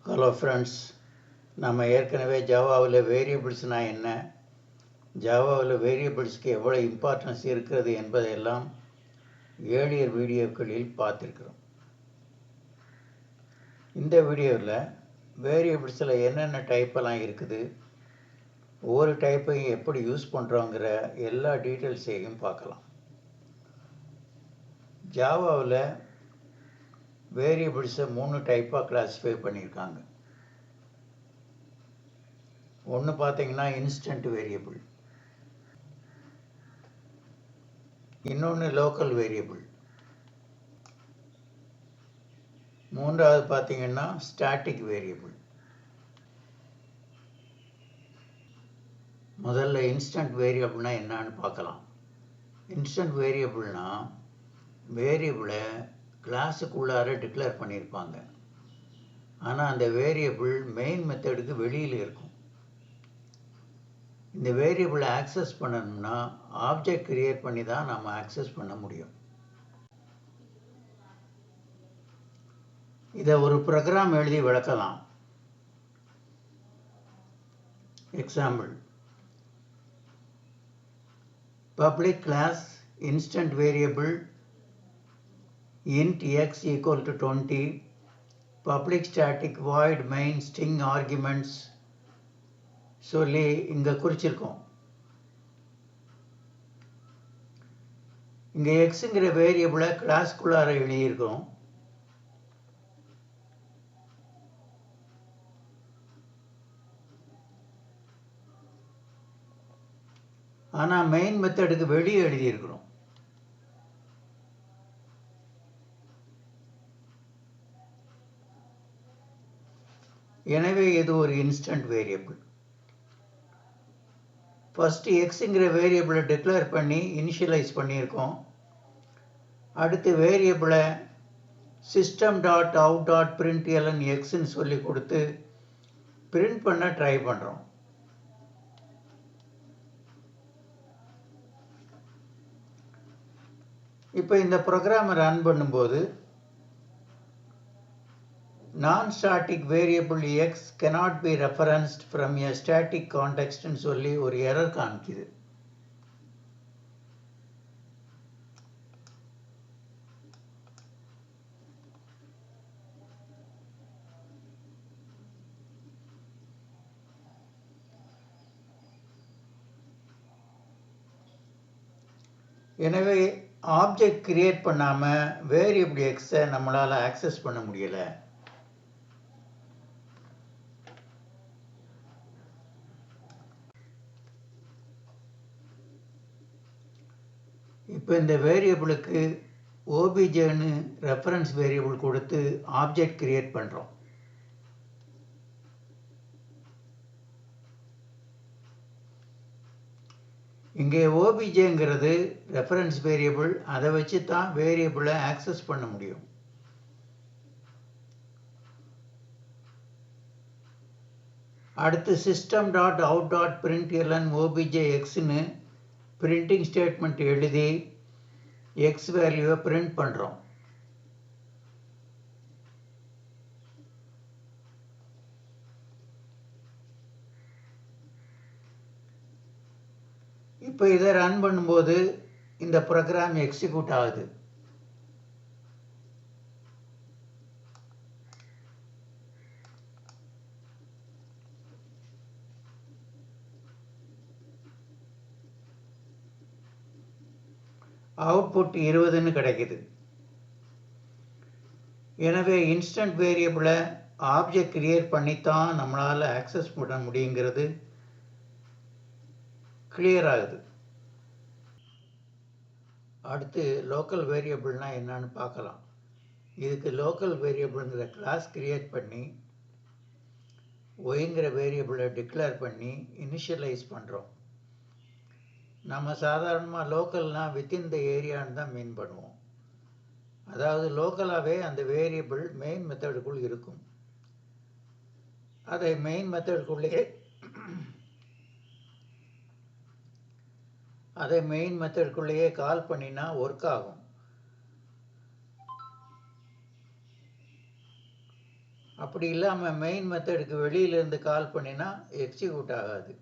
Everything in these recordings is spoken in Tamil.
ஹலோ ஃப்ரெண்ட்ஸ், நம்ம ஏற்கனவே ஜாவாவில் வேரியபிள்ஸ்னால் என்ன, ஜாவாவில் வேரியபிள்ஸ்க்கு எவ்வளோ இம்பார்ட்டன்ஸ் இருக்கிறது என்பதையெல்லாம் ஏழியர் வீடியோக்களில் பார்த்துருக்குறோம். இந்த வீடியோவில் வேரியபிள்ஸில் என்னென்ன டைப்பெல்லாம் இருக்குது, ஒவ்வொரு டைப்பையும் எப்படி யூஸ் பண்ணுறோங்கிற எல்லா டீட்டெயில்ஸையும் பார்க்கலாம். ஜாவாவில் வேரியபிள்ஸை 3 டைப்பாக கிளாஸிஃபை பண்ணியிருக்காங்க. ஒன்று பார்த்தீங்கன்னா இன்ஸ்டன்ட் வேரியபிள், இன்னொன்று லோக்கல் வேரியபிள், மூன்றாவது பார்த்தீங்கன்னா ஸ்டாட்டிக் வேரியபிள். முதல்ல இன்ஸ்டன்ட் வேரியபிள்னா என்னன்னு பார்க்கலாம். இன்ஸ்டன்ட் வேரியபிள்னா வேரியபிளை கிளாஸுக்குள்ளார டிக்ளேர் பண்ணியிருப்பாங்க, ஆனால் அந்த வேரியபிள் மெயின் மெத்தடுக்கு வெளியில் இருக்கும். இந்த வேரியபிளை ஆக்சஸ் பண்ணணும்னா ஆப்ஜெக்ட் கிரியேட் பண்ணி தான் நம்ம ஆக்சஸ் பண்ண முடியும். இதை ஒரு ப்ரோக்ராம் எழுதி விளக்கலாம். Example: public class instant variable int x equal to 20, public static void main string arguments சொல்லி இங்கே குறிச்சிருக்கோம். இங்கே எக்ஸுங்கிற வேரியபிளை கிளாஸ்குள்ளார எழுதியிருக்கிறோம். ஆனால் மெயின் மெத்தடுக்கு வெளியே எழுதியிருக்கிறோம். எனவே இது ஒரு இன்ஸ்டன்ட் வேரியபிள். ஃபஸ்ட்டு எக்ஸுங்கிற வேரியபிளை டிக்ளேர் பண்ணி இனிஷியலைஸ் பண்ணியிருக்கோம். அடுத்து வேரியபிளை system.out.println எக்ஸ்ன்னு சொல்லி கொடுத்து பிரிண்ட் பண்ண ட்ரை பண்ணுறோம். இப்போ இந்த ப்ரோக்ராமை ரன் பண்ணும்போது non-static variable x cannot be referenced from a static context ன்னு சொல்லி ஒரு எரர் காமிக்குது. எனவே ஆப்ஜெக்ட் கிரியேட் பண்ணாமல் வேரியபிள் எக்ஸை நம்மளால் ஆக்சஸ் பண்ண முடியலை. இப்போ இந்த வேரியபிளுக்கு ஓபிஜேன்னு ரெஃபரன்ஸ் வேரியபிள் கொடுத்து ஆப்ஜெக்ட் கிரியேட் பண்ணுறோம். இங்கே ஓபிஜேங்கிறது ரெஃபரன்ஸ் வேரியபிள், அதை வச்சு தான் வேரியபிளை ஆக்சஸ் பண்ண முடியும். அடுத்து system.out.println objxன்னு பிரிண்டிங் ஸ்டேட்மெண்ட் எழுதி எக்ஸ் வேல்யூவை பிரிண்ட் பண்ணுறோம். இப்போ இதை ரன் பண்ணும்போது இந்த ப்ரோக்ராம் எக்ஸிக்யூட் ஆகுது. அவுட்புட் 20ன்னு கிடைக்குது. எனவே இன்ஸ்டன்ட் வேரியபிளை ஆப்ஜெக்ட் கிரியேட் பண்ணித்தான் நம்மளால் ஆக்சஸ் பண்ண முடியுங்கிறது கிளியர் ஆகுது. அடுத்து லோக்கல் வேரியபிள்னால் என்னன்னு பார்க்கலாம். இதுக்கு லோக்கல் வேரியபிள்ங்கிற கிளாஸ் கிரியேட் பண்ணி ஒய்ங்கிற வேரியபிளை டிக்ளேர் பண்ணி இனிஷியலைஸ் பண்ணுறோம். நம்ம சாதாரணமாக லோக்கல்னால் வித்தின் த ஏரியான்னு தான் மீன் பண்ணுவோம். அதாவது லோக்கலாகவே அந்த வேரியபிள் மெயின் மெத்தடுக்குள் இருக்கும். அதை மெயின் மெத்தடுக்குள்ளேயே கால் பண்ணினா ஒர்க் ஆகும். அப்படி இல்லாமல் மெயின் மெத்தடுக்கு வெளியிலேருந்து கால் பண்ணினா எக்ஸிக்யூட் ஆகாது.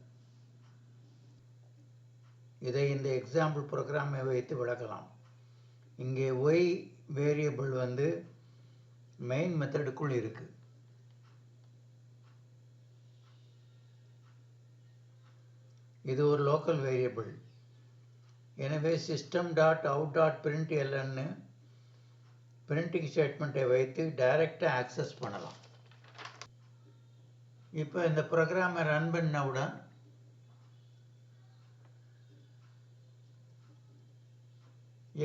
இதை இந்த எக்ஸாம்பிள் ப்ரோக்ராமை வைத்து விளக்கலாம். இங்கே ஒய் வேரியபிள் வந்து மெயின் மெத்தடுக்குள் இருக்கு. இது ஒரு லோக்கல் வேரியபிள். எனவே system.out.println பிரிண்டிங் ஸ்டேட்மெண்ட்டை வைத்து டைரெக்டாக ஆக்சஸ் பண்ணலாம். இப்போ இந்த ப்ரோக்ராமை ரன் பண்ணவுடன்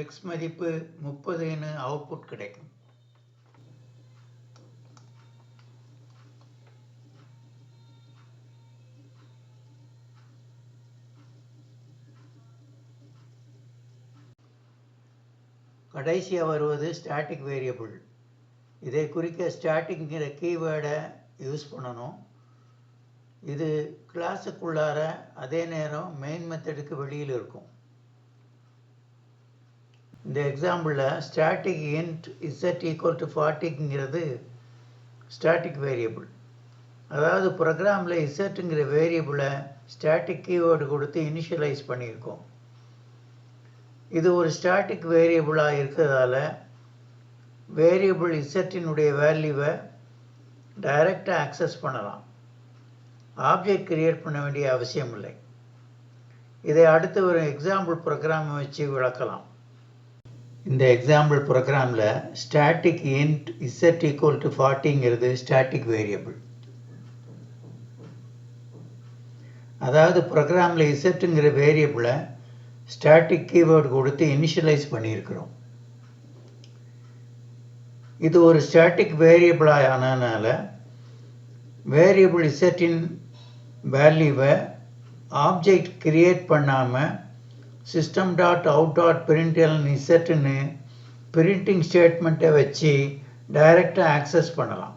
எக்ஸ் மதிப்பு 30ன்னு அவுட்புட் கிடைக்கும். கடைசியாக வருவது ஸ்டாட்டிக் வேரியபிள். இதை குறிக்க ஸ்டாட்டிக்ங்கிற கீவேர்டை யூஸ் பண்ணணும். இது கிளாஸுக்குள்ளார அதே நேரம் மெயின் மெத்தடுக்கு வெளியில் இருக்கும். இந்த எக்ஸாம்பிளில் ஸ்டாட்டிக் இன்ட் z = 40ங்கிறது ஸ்டாட்டிக் வேரியபிள். அதாவது ப்ரோக்ராமில் இசட்டுங்கிற வேரியபிளை ஸ்டாட்டிக் கீவேர்டு கொடுத்து இனிஷியலைஸ் பண்ணியிருக்கோம். இது ஒரு ஸ்டாட்டிக் வேரியபிளாக இருக்கிறதால வேரியபிள் இசட்டினுடைய வேல்யூவை டைரெக்டாக ஆக்சஸ் பண்ணலாம். ஆப்ஜெக்ட் கிரியேட் பண்ண வேண்டிய அவசியம் இல்லை. இதை அடுத்து ஒரு எக்ஸாம்பிள் ப்ரோக்ராமை வச்சு விளக்கலாம். இந்த எக்ஸாம்பிள் ப்ரோக்ராமில் ஸ்டாட்டிக் இன்ட் z = 40ங்கிறது ஸ்டாட்டிக் வேரியபிள். அதாவது ப்ரோக்ராமில் இசட்டுங்கிற வேரியபிளை ஸ்டாட்டிக் கீவேர்டு கொடுத்து இனிஷியலைஸ் பண்ணியிருக்கிறோம். இது ஒரு ஸ்டாட்டிக் வேரியபிளாக ஆனதுனால வேரியபிள் இசட்டின் வேல்யூவை ஆப்ஜெக்ட் கிரியேட் பண்ணாமல் system.out.println இசட்டுன்னு பிரிண்டிங் ஸ்டேட்மெண்ட்டை வச்சு டைரெக்டாக ஆக்சஸ் பண்ணலாம்.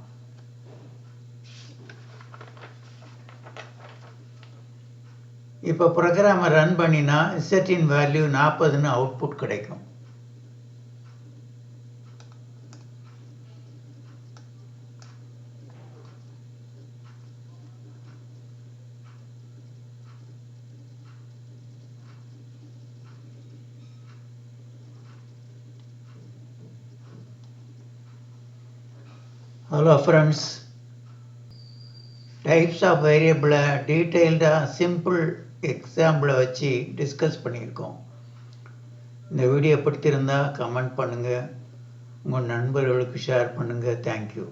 இப்போ ப்ரோக்ராமை ரன் பண்ணினா இசட்டின் வேல்யூ 40ன்னு அவுட்புட் கிடைக்கும். ஹலோ ஃப்ரெண்ட்ஸ், டைப்ஸ் ஆஃப் வேரியபிளை டீட்டெயில்டாக சிம்பிள் எக்ஸாம்பிளை வச்சு டிஸ்கஸ் பண்ணியிருக்கோம். இந்த வீடியோ பிடித்திருந்தால் கமெண்ட் பண்ணுங்கள், உங்கள் நண்பர்களுக்கு ஷேர் பண்ணுங்கள். தேங்க்யூ.